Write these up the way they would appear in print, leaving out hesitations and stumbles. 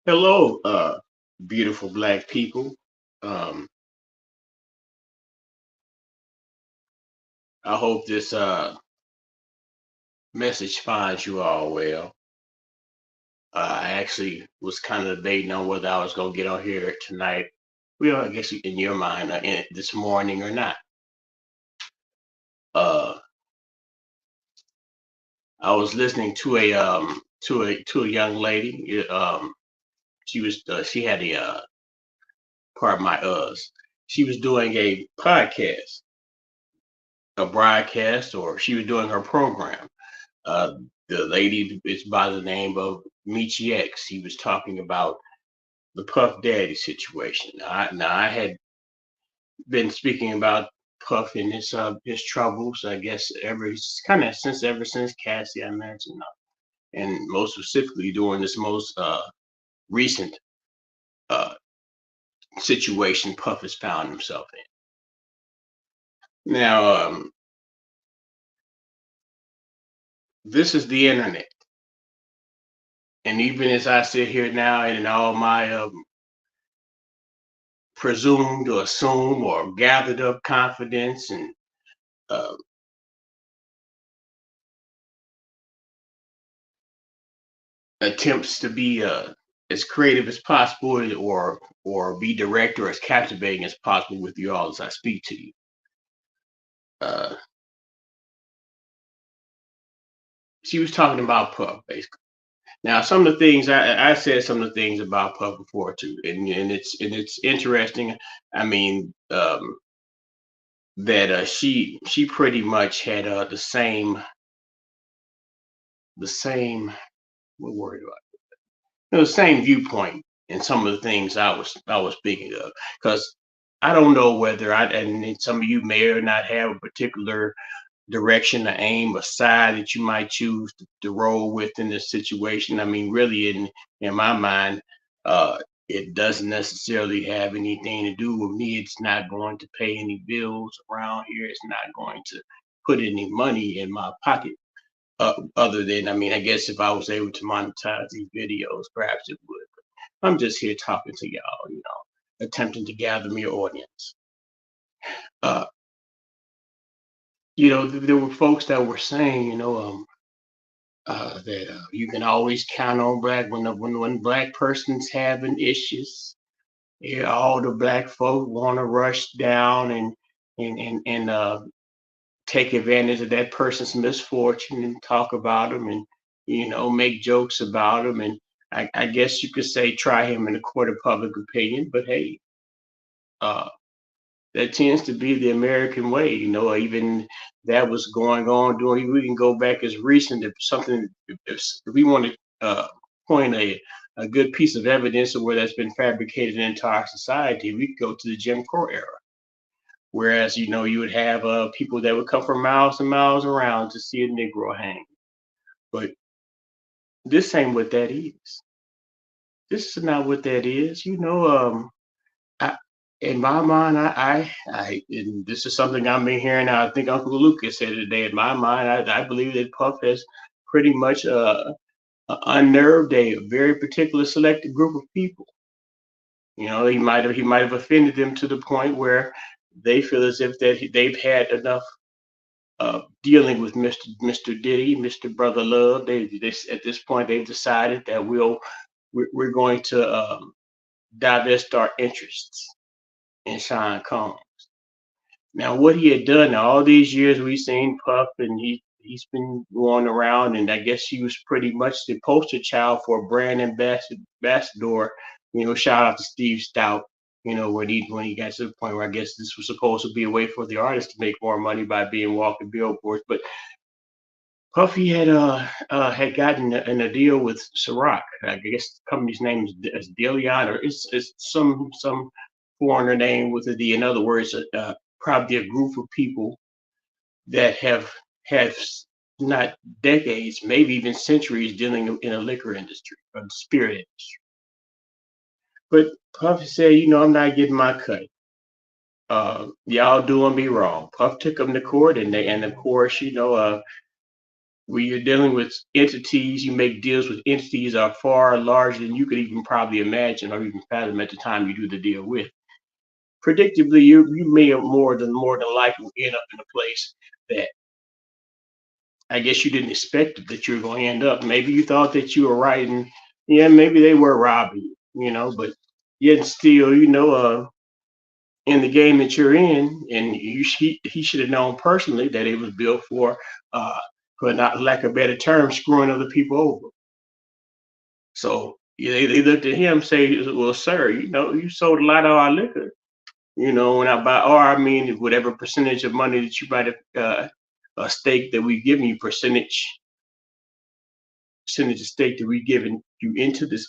Hello, beautiful black people. Um, I hope this message finds you all well. I actually was kind of debating on whether I was going to get on here tonight. Well, I guess in your mind, this morning or not. Uh, I was listening to a young lady. She had a part of my she was doing a podcast, a broadcast, or she was doing her program. Uh, the lady is by the name of Michi X. He was talking about the Puff Daddy situation. I had been speaking about Puff and his troubles. I guess ever since Cassie, I imagine, and most specifically during this most recent uh, situation Puff has found himself in. Now, this is the internet, and even as I sit here now, and in all my presumed or assumed or gathered up confidence and uh, attempts to be as creative as possible or be direct or as captivating as possible with you all as I speak to you. Uh, she was talking about Puff basically. Now, some of the things I said some of the things about Puff before too, and it's interesting. I mean, that she pretty much had the same what word do the same viewpoint in some of the things I was speaking of. Because I don't know whether some of you may or not have a particular direction to aim, a side that you might choose to roll with in this situation. I mean, really, in my mind, uh, it doesn't necessarily have anything to do with me. It's not going to pay any bills around here. It's not going to put any money in my pocket. Other than, I mean, I guess if I was able to monetize these videos, perhaps it would. I'm just here talking to y'all, attempting to gather me an audience. Uh, there were folks that were saying, that you can always count on black when black person's having issues. Yeah, all the black folk want to rush down and take advantage of that person's misfortune and talk about them and make jokes about them and I guess you could say try him in a court of public opinion. But hey, uh, that tends to be the American way. Even that was going on during. We can go back as recent if something. If we want to point a good piece of evidence of where that's been fabricated into our society, we could go to the Jim Crow era. Whereas you would have people that would come from miles and miles around to see a Negro hang. But this ain't what that is. This is not what that is. I, in my mind, and this is something I've been hearing. I think Uncle Lucas said it today. In my mind, I believe that Puff has pretty much unnerved a very particular selected group of people. He might have offended them to the point where they feel as if they've had enough dealing with Mr. Diddy, Mr. Brother Love. They at this point they've decided that we're going to divest our interests in Sean Combs. Now, what he had done all these years, we've seen Puff, and he's been going around, and I guess he was pretty much the poster child for a brand ambassador. Shout out to Steve Stout. When he got to the point where I guess this was supposed to be a way for the artist to make more money by being walking billboards. But Puffy had gotten a deal with Ciroc. I guess the company's name is Delion, or it's some foreigner name with a D. In other words, probably a group of people that have not decades, maybe even centuries, dealing in a liquor industry or the spirit industry. But Puffy said, I'm not getting my cut. Y'all doing me wrong. Puff took them to court, and of course, When you're dealing with entities, you make deals with entities that are far larger than you could even probably imagine or even fathom at the time you do the deal with. Predictably, you may have more than likely end up in a place that I guess you didn't expect that you were going to end up. Maybe you thought that you were right, and yeah, maybe they were robbing you, but yet still, in the game that you're in, and he should have known personally that it was built uh, for not lack of a better term, screwing other people over. So yeah, they looked at him, say, "Well, sir, you sold a lot of our liquor. When I buy, or I mean, whatever percentage of money that you might have, a stake that we've given you, percentage of stake that we've given you into this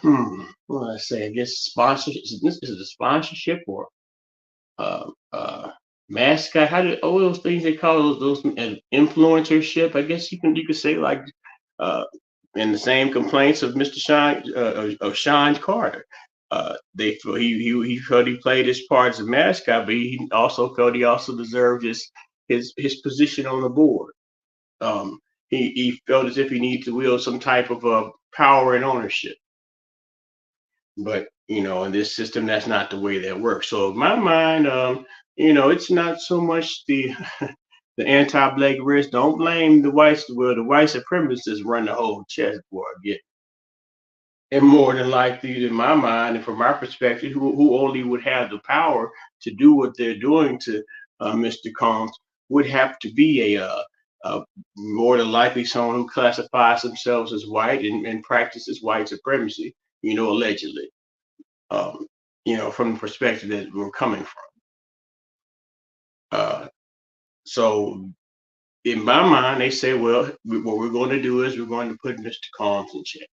what do I say? I guess sponsorship. Is it a sponsorship or uh mascot? How do all those things they call those influencership? I guess you could say like uh in the same complaints of Mr. Of Sean Carter. They feel he felt he played his part as a mascot, but he also felt he also deserved his position on the board. He felt as if he needed to wield some type of power and ownership. But in this system, that's not the way that works. So in my mind, it's not so much the the anti-black race. Don't blame the whites. Well, the white supremacists run the whole chessboard. Yeah, and more than likely, in my mind, and from my perspective, who only would have the power to do what they're doing to Mr. Combs would have to be more than likely someone who classifies themselves as white and practices white supremacy. Allegedly. Um, from the perspective that we're coming from. Uh, so in my mind, they say, well, what we're going to do is we're going to put Mr. Combs in check.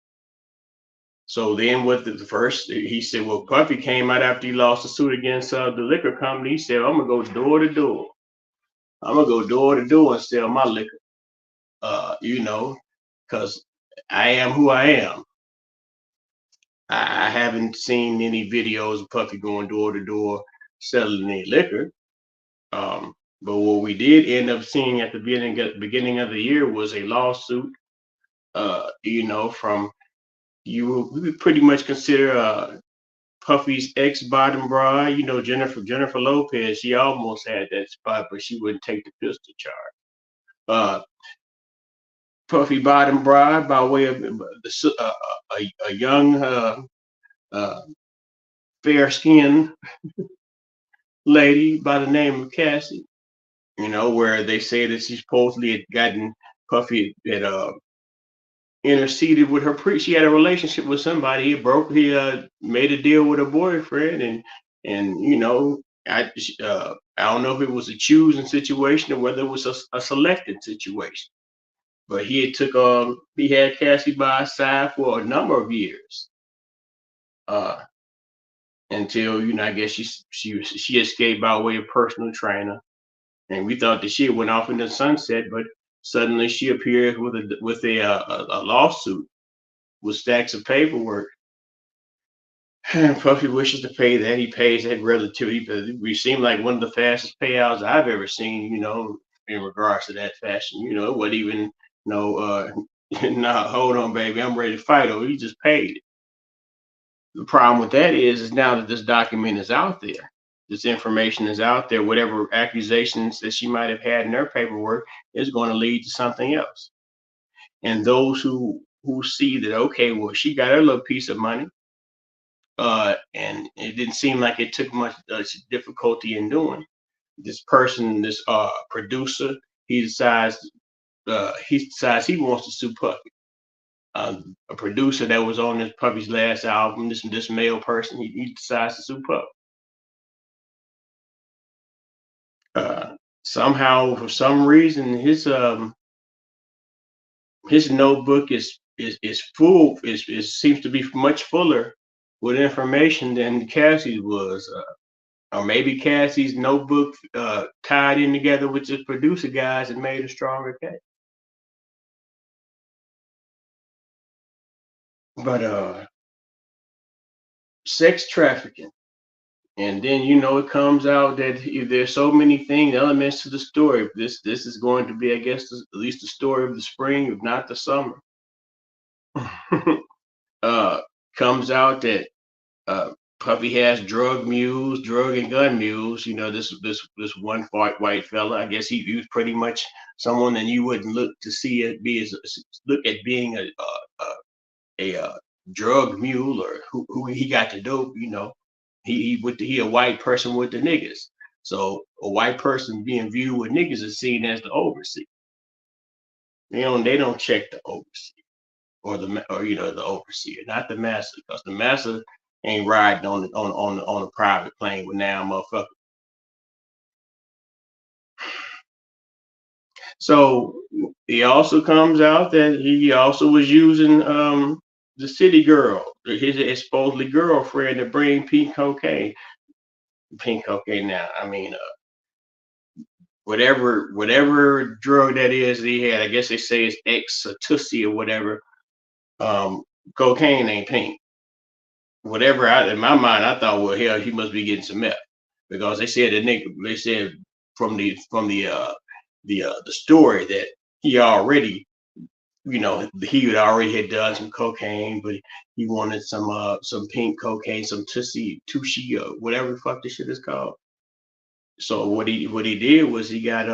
So then what the first, he said, well, Puffy came out after he lost the suit against the liquor company. He said, I'm going to go door to door. I'm going to go door to door and sell my liquor, because I am who I am. I haven't seen any videos of Puffy going door to door selling any liquor. But what we did end up seeing at the beginning of the year was a lawsuit. From you, we would pretty much consider Puffy's ex bottom bra. Jennifer Lopez. She almost had that spot, but she wouldn't take the pistol charge. Uh, Puffy bottom bra by way of a young, uh, fair skinned lady by the name of Cassie. Where they say that she supposedly had gotten Puffy had interceded with her she had a relationship with somebody. He made a deal with her boyfriend, and I don't know if it was a choosing situation or whether it was a selected situation. But he had Cassie by his side for a number of years. Uh until I guess she escaped by way of personal trainer. And we thought the shit went off in the sunset, but suddenly she appears with a lawsuit with stacks of paperwork. And Puffy wishes to pay that. He pays that relatively, but we seem like one of the fastest payouts I've ever seen. In regards to that fashion. It wasn't even no. Nah, hold on, baby, I'm ready to fight. Or he just paid it. The problem with that is now that this document is out there, this information is out there. Whatever accusations that she might have had in her paperwork is going to lead to something else. And those who see that, okay, well, she got her little piece of money, and it didn't seem like it took much difficulty in doing. This person, this producer, he decides he wants to sue Puffy. A producer that was on this Puffy's last album, this male person, he decides to sue Puffy. Somehow, for some reason, his notebook is full. Seems to be much fuller with information than Cassie's was. Or maybe Cassie's notebook tied in together with the producer guys and made a stronger case. But sex trafficking, And then you know it comes out that there's so many things, elements to the story. This is going to be, I guess, at least the story of the spring, if not the summer. uh, Comes out that uh, Puffy has drug mules, drug and gun mules. You know, this one white fella. I guess he was pretty much someone that you wouldn't look to see it be as look at being a drug mule, or who he got the dope. You know, he a white person with the niggas. So a white person being viewed with niggas is seen as the overseer. They don't check the overseer or the overseer, not the master, because the master ain't riding on a private plane with now motherfucker. So he also comes out that he also was using the city girl, his supposedly girlfriend, to bring pink cocaine. Pink cocaine now. I mean, whatever drug that is that he had. I guess they say it's X or Tussie or whatever. Um, Cocaine ain't pink. Whatever. In my mind, I thought, well, hell, he must be getting some meth, because they said the nigga. They said from the story that he already, he had already had done some cocaine, but he wanted some pink cocaine, some tushy, whatever the fuck this shit is called. So what he did was he got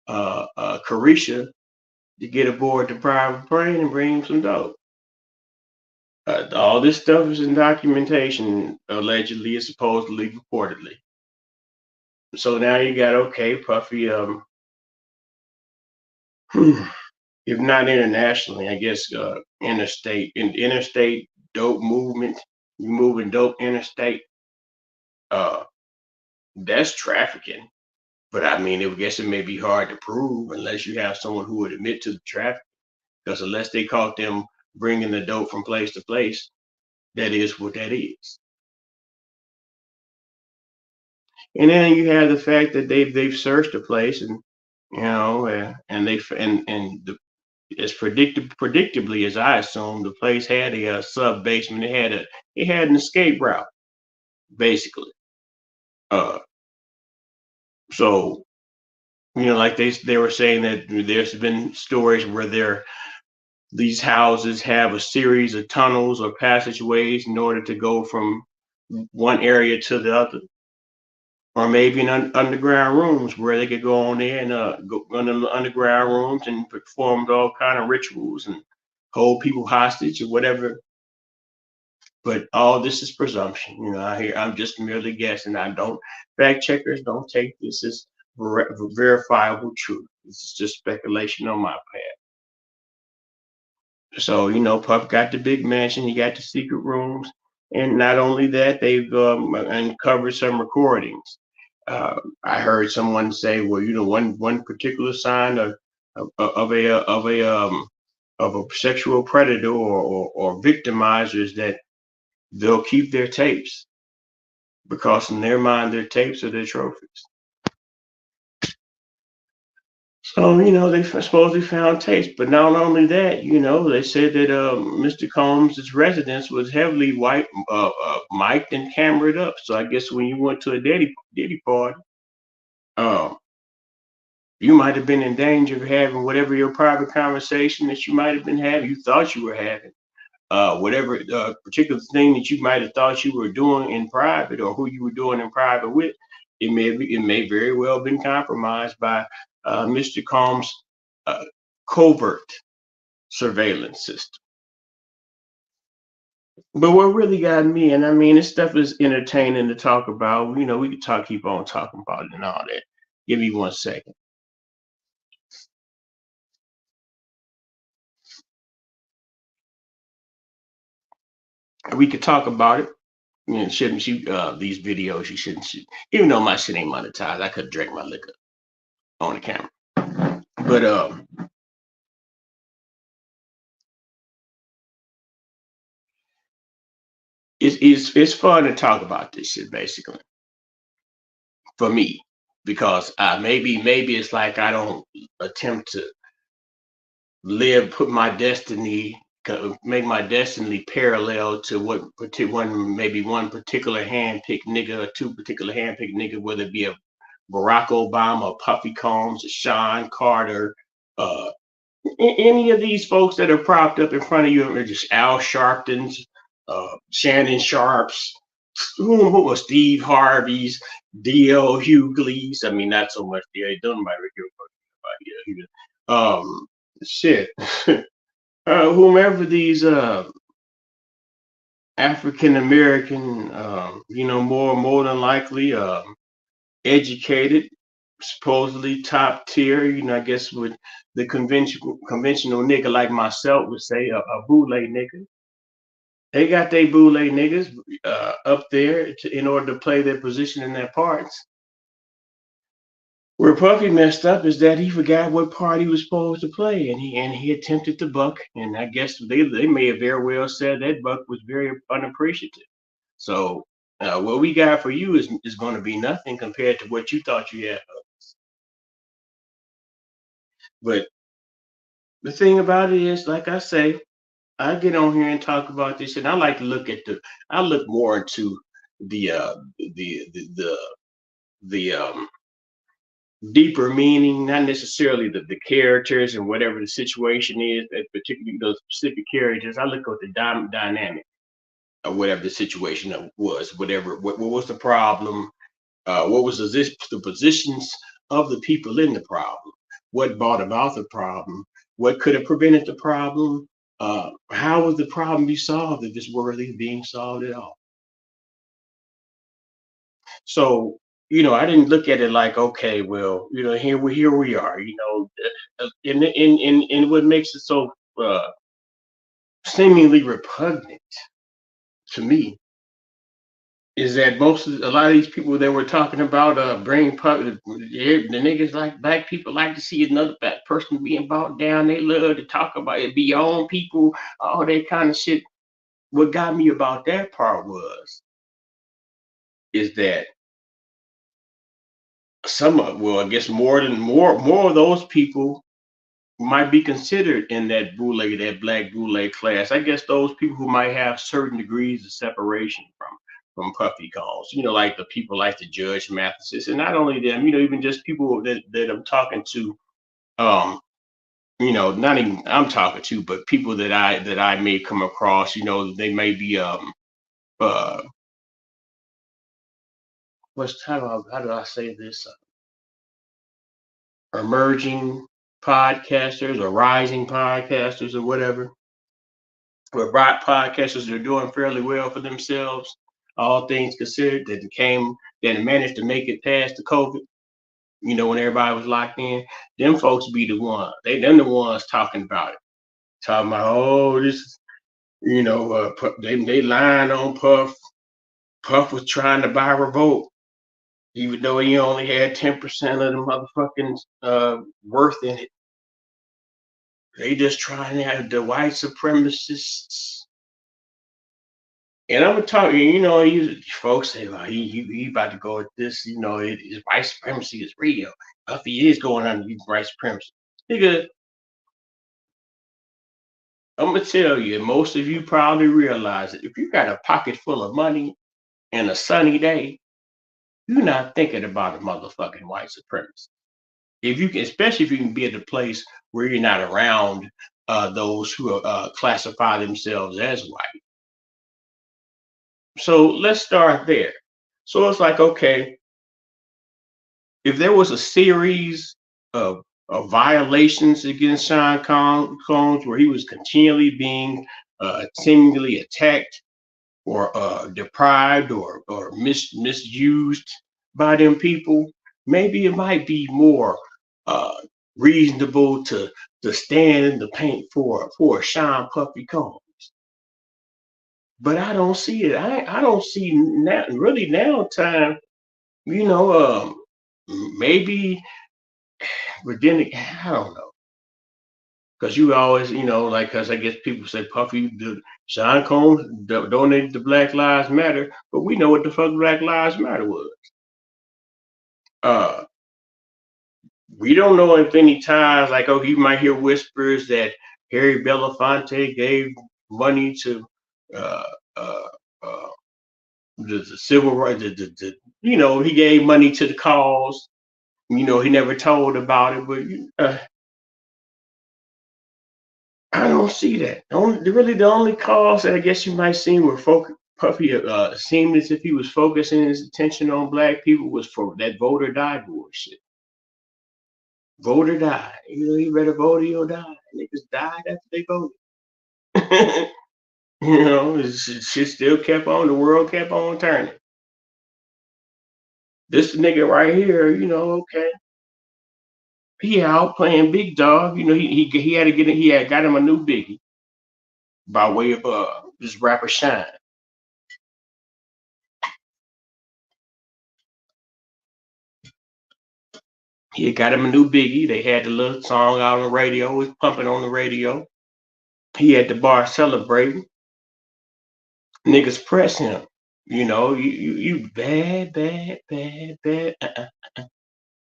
Carisha to get aboard the private plane and bring him some dope. All this stuff is in documentation, allegedly and supposedly, reportedly. So now you got, okay, Puffy, if not internationally, I guess interstate dope movement, moving dope interstate. Uh, that's trafficking. But I mean, I guess it may be hard to prove unless you have someone who would admit to the traffic. Because unless they caught them bringing the dope from place to place, that is what that is. And then you have the fact that they've searched the place, and and they and the as predictably as I assumed, the place had a sub basement. It had an escape route, basically. Uh, so like they were saying that there's been stories where these houses have a series of tunnels or passageways in order to go from one area to the other, or maybe in underground rooms where they could go on there and go into the underground rooms and perform all kind of rituals and hold people hostage or whatever. But all this is presumption. I'm just merely guessing. I don't Fact checkers don't take this as verifiable truth. This is just speculation on my part. So, Puff got the big mansion, he got the secret rooms, and not only that, they've uncovered some recordings. I heard someone say, well, one particular sign of a sexual predator or victimizer is that they'll keep their tapes, because in their mind, their tapes are their trophies. So, they supposedly found tapes, but not only that, they said that Mr. Combs' residence was heavily mic'd and camered up. So I guess when you went to a Diddy party, um, you might have been in danger of having whatever your private conversation that you might have been having, you thought you were having, whatever particular thing that you might have thought you were doing in private, or who you were doing in private with. It may very well have been compromised by Mr. Combs' uh, covert surveillance system. But what really got me, and I mean, this stuff is entertaining to talk about. We could keep on talking about it and all that. Give me 1 second. We could talk about it. Shouldn't shoot these videos. You shouldn't shoot, even though my shit ain't monetized. I could drink my liquor on the camera, but it's fun to talk about this shit, basically, for me, because maybe it's like I don't attempt to put my destiny make my destiny parallel to what one particular hand-picked nigga or two particular hand-picked nigga, whether it be a Barack Obama, Puffy Combs, Sean Carter, uh, any of these folks that are propped up in front of you, are just Al Sharptons, Shannon Sharps, who was Steve Harvey's, D.L. Hughley's. I mean, not so much D.L. Don't nobody really give a fuck about D.L. Shit. Whomever these African American, more than likely educated, supposedly top tier, I guess what the conventional nigga like myself would say, a boule nigga. They got their boule niggas up there in order to play their position in their parts. Where Puffy messed up is that he forgot what part he was supposed to play, and he attempted to buck, and I guess they may have very well said that buck was very unappreciative. So what we got for you is going to be nothing compared to what you thought you had. But the thing about it is, like I say, I get on here and talk about this, and I like to I look more into the the deeper meaning, not necessarily the characters and whatever the situation is, particularly those specific characters. I look at the dynamic of whatever the situation was, what was the problem, what was the positions of the people in the problem, what brought about the problem, what could have prevented the problem, how would the problem be solved if it's worthy of being solved at all. So, I didn't look at it like, okay, well, here we are, and what makes it so seemingly repugnant to me is that a lot of these people that we're talking about bring the niggas like black people like to see another black person being brought down. They love to talk about it beyond people, all that kind of shit. What got me about that part is that I guess more of those people might be considered in that black boule class. I guess those people who might have certain degrees of separation from Puffy calls, like the people like the Judge Mathises, and not only them, even just people that I'm talking to, not even I'm talking to, but people that I may come across, they may be uh how do I say this? Emerging podcasters or rising podcasters or whatever, where podcasters are doing fairly well for themselves, all things considered, that managed to make it past the COVID, when everybody was locked in. Them folks be the ones. Them the ones talking about it. Talking about, oh, this is, they lying on Puff. Puff was trying to buy Revolt, even though he only had 10% of the motherfucking worth in it. They just trying to have the white supremacists. And I'm talking, folks say, well, he about to go at this, his white supremacy is real. Puffy is going under white supremacy. Nigga, I'm gonna tell you, most of you probably realize that if you got a pocket full of money and a sunny day, you're not thinking about a motherfucking white supremacist. If you can, especially if you can be at a place where you're not around those who classify themselves as white. So let's start there. So it's like, okay, if there was a series of violations against Sean Combs where he was continually being seemingly attacked or deprived or misused by them people, maybe it might be more uh, reasonable to stand in the paint for Sean Puffy Combs. But I don't see it. I don't see now really now time. Maybe, but then I don't know. Because you always, like, because I guess people say Puffy, Sean Combs donated to Black Lives Matter, but we know what the fuck Black Lives Matter was. Uh, we don't know if any ties, like, oh, you might hear whispers that Harry Belafonte gave money to uh, uh, uh, the civil rights. He gave money to the cause. He never told about it, but I don't see that. Really, the only cause that I guess you might see where Puffy seemed as if he was focusing his attention on black people was for that vote or die bullshit. Vote or die. You better vote or you'll die. Niggas died after they voted. Shit still kept on. The world kept on turning. This nigga right here, okay. He out playing big dog. He had to get it. He had got him a new biggie by way of this rapper Shine. He had got him a new biggie. They had the little song out on the radio. It was pumping on the radio. He had the bar celebrating. Niggas press him. You bad, bad, bad, bad.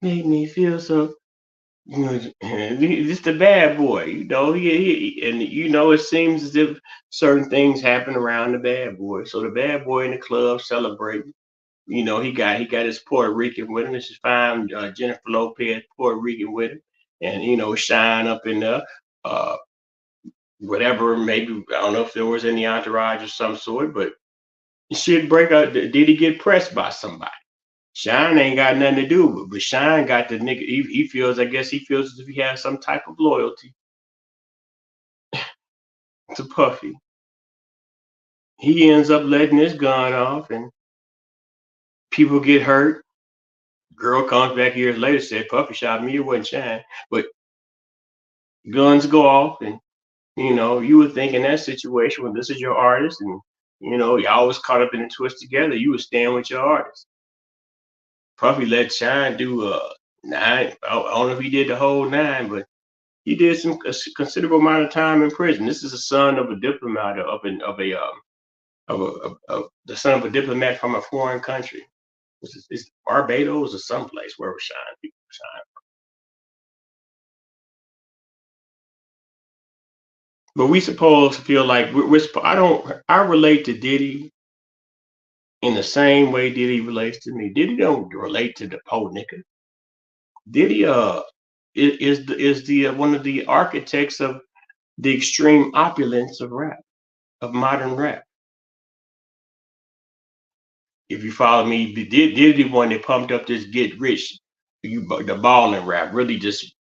Make me feel so. Just the bad boy. And it seems as if certain things happen around the bad boy. So the bad boy in the club celebrating. He got his Puerto Rican with him. This is fine. Jennifer Lopez, Puerto Rican with him, and Shine up in there. Uh, Whatever, maybe I don't know if there was any entourage of some sort, but shit break out. Did he get pressed by somebody? Shine ain't got nothing to do with it, but Shine got the nigga. He feels, I guess, he feels as if he has some type of loyalty to Puffy. He ends up letting his gun off, and people get hurt. Girl comes back years later, said Puffy shot me. It wasn't Shine, but guns go off, and you would think in that situation when this is your artist, and y'all was caught up in the twist together, you would stand with your artist. Puffy let Shine do 9. I don't know if he did the whole 9, but he did a considerable amount of time in prison. This is the son of a diplomat the son of a diplomat from a foreign country. It's Barbados or someplace where Shine. But we supposed to feel like I relate to Diddy in the same way Diddy relates to me. Diddy don't relate to the po nigga. Diddy is the one of the architects of the extreme opulence of rap, of modern rap. If you follow me, Diddy the one that pumped up this get rich, the balling rap, really just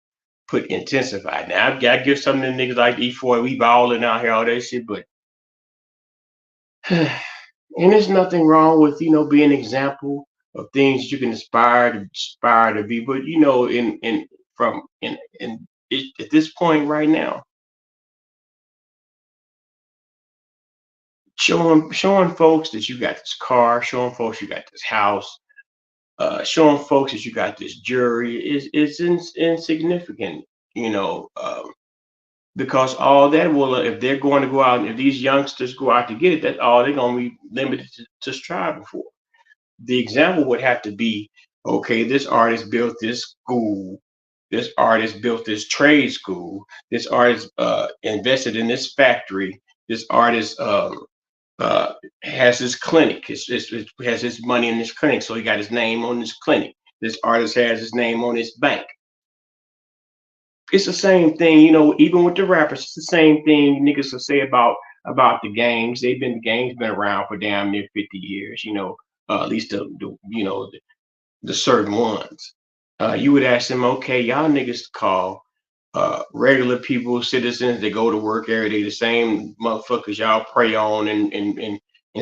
put intensified. Now I gotta give some of them niggas like E4, we balling out here, all that shit, but and there's nothing wrong with being an example of things you can aspire to be, but at this point right now, showing folks that you got this car, showing folks you got this house, showing folks that you got this jewelry is insignificant, you know, because all that will, if they're going to go out, if these youngsters go out to get it, that's all they're going to be limited to striving for. The example would have to be, okay, this artist built this school, this artist built this trade school, this artist invested in this factory, this artist uh, has his clinic, has his money in this clinic, so he got his name on this clinic. This artist has his name on his bank. It's the same thing, even with the rappers, it's the same thing niggas will say about the gangs. The gangs been around for damn near 50 years, at least the certain ones. You would ask them, okay, y'all niggas call regular people, citizens that go to work every day, the same motherfuckers y'all prey on and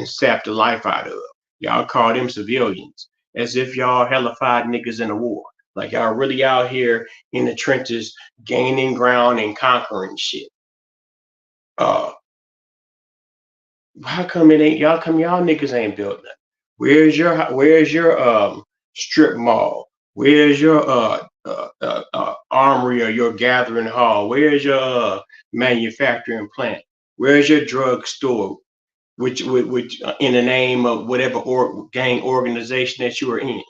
sap the life out of. Y'all call them civilians, as if y'all hellified niggas in a war. Like y'all really out here in the trenches, gaining ground and conquering shit. Uh, how come it ain't y'all? Come y'all niggas ain't built nothing. Where's your strip mall? Where's your armory or your gathering hall? Where's your manufacturing plant? Where's your drug store? Which in the name of whatever gang organization that you are in.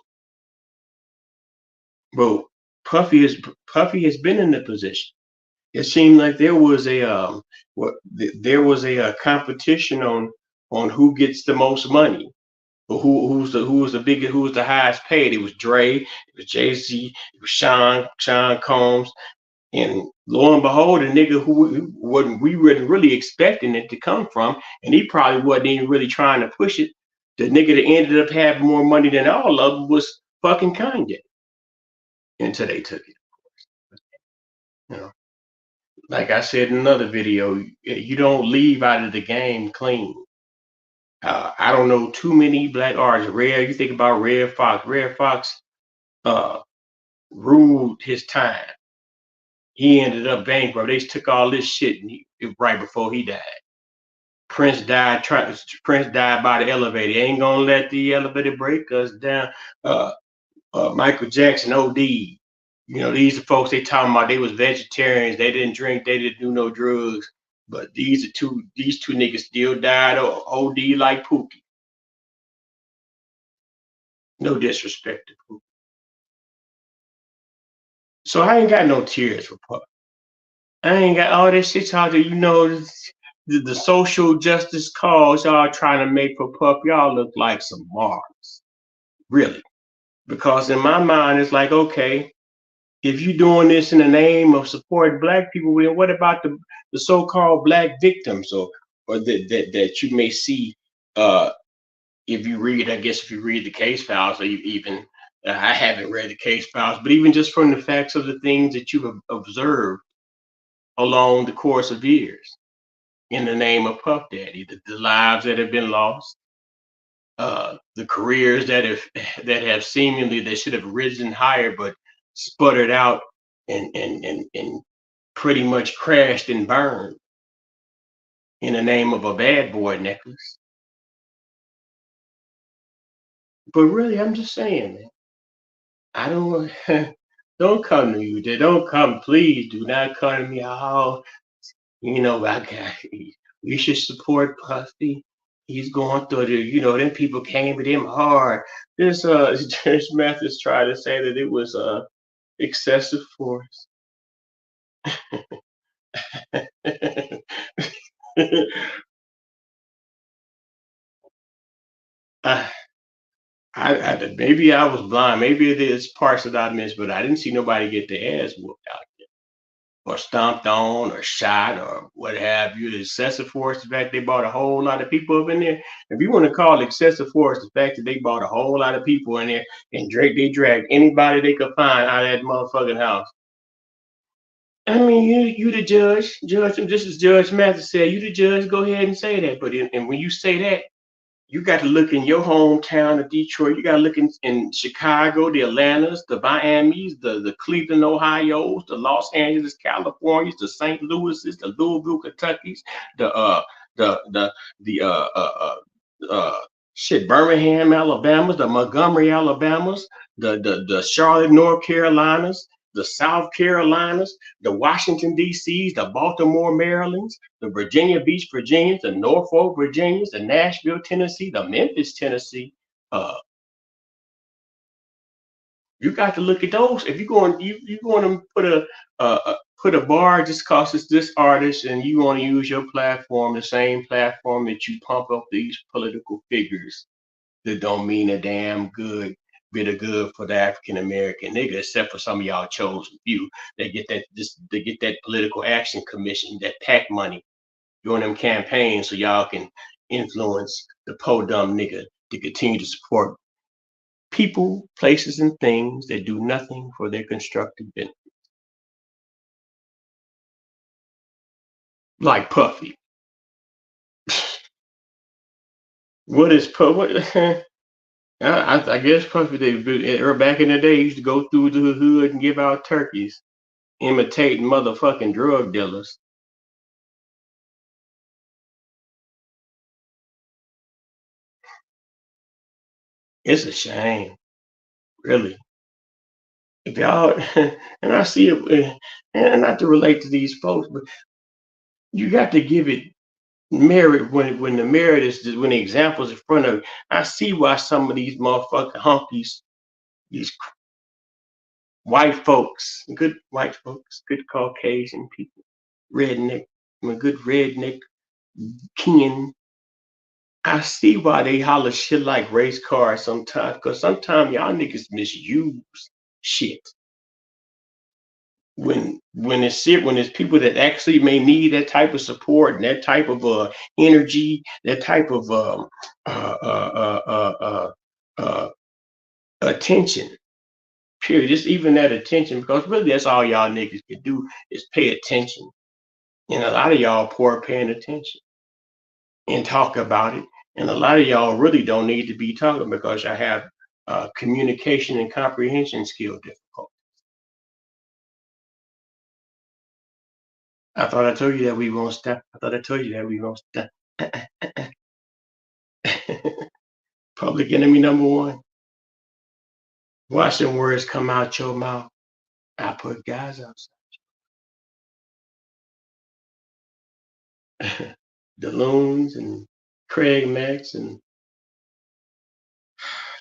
Bro, Puffy has been in the position. It seemed like there was a there was a competition on who gets the most money, or who was the highest paid. It was Dre, it was Jay Z, it was Sean Combs, and lo and behold, the nigga who wasn't we weren't really expecting it to come from, and he probably wasn't even really trying to push it. The nigga that ended up having more money than all of them was fucking Kanye until they took it. You know, like I said in another video, you don't leave out of the game clean. I don't know too many black artists. Red, you think about Red Fox. Red Fox uh, ruled his time. He ended up bankrupt. They took all this shit right before he died. Prince died. Prince died by the elevator. Ain't gonna let the elevator break us down. Uh, Michael Jackson OD. You know, these are folks they talking about. They was vegetarians. They didn't drink. They didn't do no drugs. But these two niggas still died OD like Pookie. No disrespect to Pookie. So I ain't got no tears for Puff. I ain't got all this shit y'all do. You know, the social justice cause y'all trying to make for Puff. Y'all look like some marks, really. Because in my mind, it's like, okay, if you're doing this in the name of supporting black people, then what about the so-called black victims, or that you may see if you read, I guess if you read the case files, or even I haven't read the case files, but even just from the facts of the things that you've observed along the course of years in the name of Puff Daddy, the lives that have been lost, the careers that have seemingly they should have risen higher but sputtered out and pretty much crashed and burned in the name of a bad boy necklace. But really, I'm just saying, man, I don't don't come to me with that. Don't come, please do not come to me. Oh, I got we should support Puffy. He's going through them people came at him hard. This Judge Mathis tried to say that it was excessive force. I, maybe I was blind. Maybe there's parts that I missed, but I didn't see nobody get their ass whooped out or stomped on or shot or what have you. The excessive force, the fact they brought a whole lot of people up in there. If you want to call excessive force the fact that they brought a whole lot of people in there and they dragged anybody they could find out of that motherfucking house. I mean, you the judge. This is Judge Mathis said, you the judge, go ahead and say that. And when you say that, you got to look in your hometown of Detroit. You got to look in Chicago, the Atlantas, the Miamis, the Cleveland, Ohio's, the Los Angeles, Californias, the St. Louis's, the Louisville, Kentucky's, the the shit, Birmingham, Alabama's, the Montgomery, Alabama's, the Charlotte, North Carolinas, the South Carolinas, the Washington, D.C.'s, the Baltimore, Maryland's, the Virginia Beach, Virginians, the Norfolk, Virginians, the Nashville, Tennessee, the Memphis, Tennessee. Uh, you got to look at those. If you're going to put a bar just cause it's this artist and you want to use your platform, the same platform that you pump up these political figures that don't mean a damn good bit of good for the African American nigga, except for some of y'all chosen few. They get that political action commission, that PAC money during them campaigns so y'all can influence the po dumb nigga to continue to support people, places, and things that do nothing for their constructive benefit. Like Puffy. What is What? I guess Puffy, back in the day, used to go through the hood and give out turkeys, imitating motherfucking drug dealers. It's a shame, really. If y'all, and I see it, and not to relate to these folks, but you got to give it merit when the merit is when the examples in front of you. I see why some of these motherfucking hunkies, these white folks, good white folks, good Caucasian people, redneck, my good redneck kin. I see why they holler shit like race cars sometimes, because sometimes y'all niggas misuse shit. When it's people that actually may need that type of support and that type of energy, that type of uh, uh, uh, uh, uh, attention. Period. Just even that attention, because really that's all y'all niggas can do is pay attention. And a lot of y'all poor paying attention and talk about it. And a lot of y'all really don't need to be talking because I have communication and comprehension skill difficult. I thought I told you that we won't stop. I thought I told you that we won't stop. Public enemy number one. Watch them words come out your mouth. I put guys outside. The Loons and Craig Max and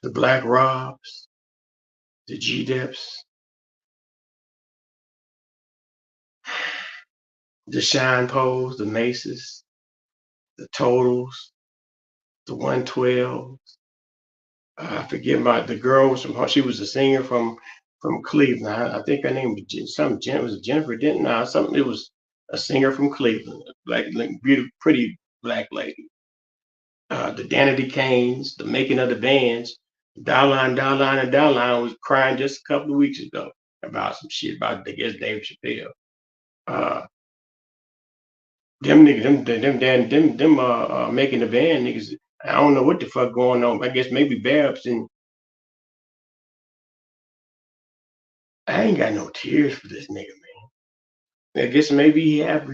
the Black Robs, the G Deps, the Shine Poles, the Maces, the Totals, the 112. I forget about the girl was from. She was a singer from Cleveland. I think her name was was Jennifer Denton. No, something. It was a singer from Cleveland, black, like, beautiful, pretty black lady. The Danity Canes, the making of the bands. Dowline, and Dowline was crying just a couple of weeks ago about some shit about, I guess, Dave Chappelle. Uh, them niggas, making the band niggas. I don't know what the fuck going on. I guess maybe Babs and I ain't got no tears for this nigga, man. I guess maybe he have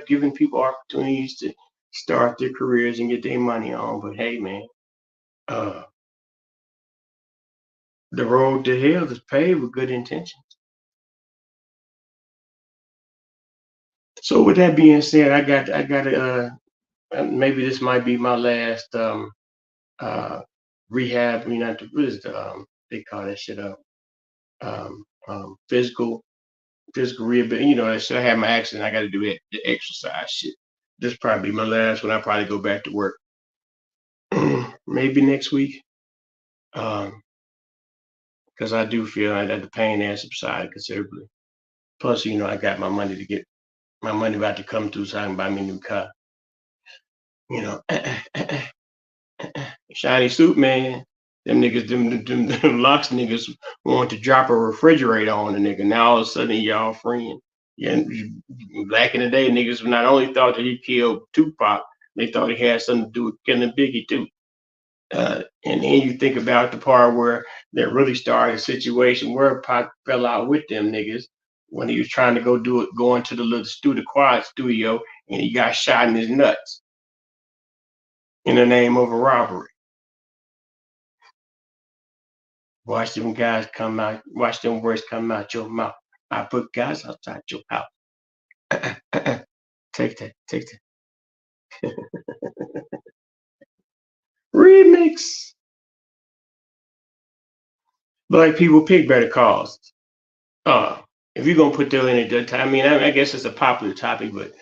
given people opportunities to start their careers and get their money on. But hey, man, uh, the road to hell is paved with good intentions. So with that being said, I got maybe this might be my last uh rehab. You know, what is the they call that shit up? Physical rehabilitation. You know, I should have my accident. I got to do it, the exercise shit. This probably be my last one. I'll probably go back to work maybe next week. Um, because I do feel like that the pain has subsided considerably. Plus, you know, I got my money about to come through so I can buy me a new car. You know, shiny suit man. Them niggas, them locks niggas want to drop a refrigerator on a nigga. Now all of a sudden y'all friend. Yeah, back in the day, niggas not only thought that he killed Tupac, they thought he had something to do with killing Biggie too. And then you think about the part where that really started a situation where Pac fell out with them niggas when he was trying to go into the little quad studio, and he got shot in his nuts in the name of a robbery. Watch them guys come out. Watch them words come out your mouth. I put guys outside your house. Take that. Take that. Remix. Black people pick better cause. Uh, if you're gonna put that in it, I mean, I guess it's a popular topic, but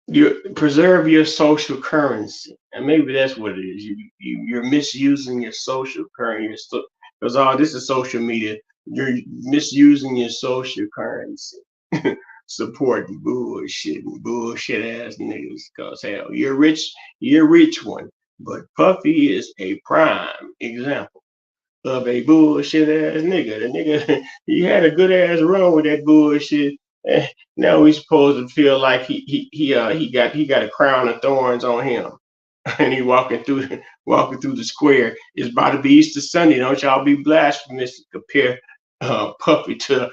you preserve your social currency, and maybe that's what it is. You're misusing your social currency because all this is social media. You're misusing your social currency, supporting bullshit ass niggas. Cause hell, you're a rich one, but Puffy is a prime example of a bullshit ass nigga. The nigga he had a good ass run with that bullshit. Now he's supposed to feel like he got a crown of thorns on him, and he walking through the square. It's about to be Easter Sunday. Don't y'all be blasphemous to compare Puffy to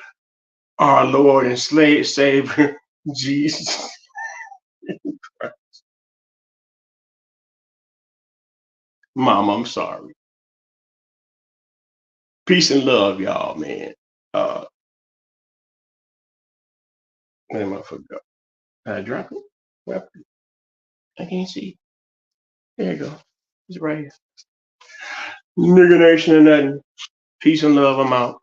our Lord and Savior Jesus. Mom, I'm sorry. Peace and love, y'all, man. Where my foot go? I drop it. Well, I can't see. There you go. It's right here. Nigga nation or nothing. Peace and love. I'm out.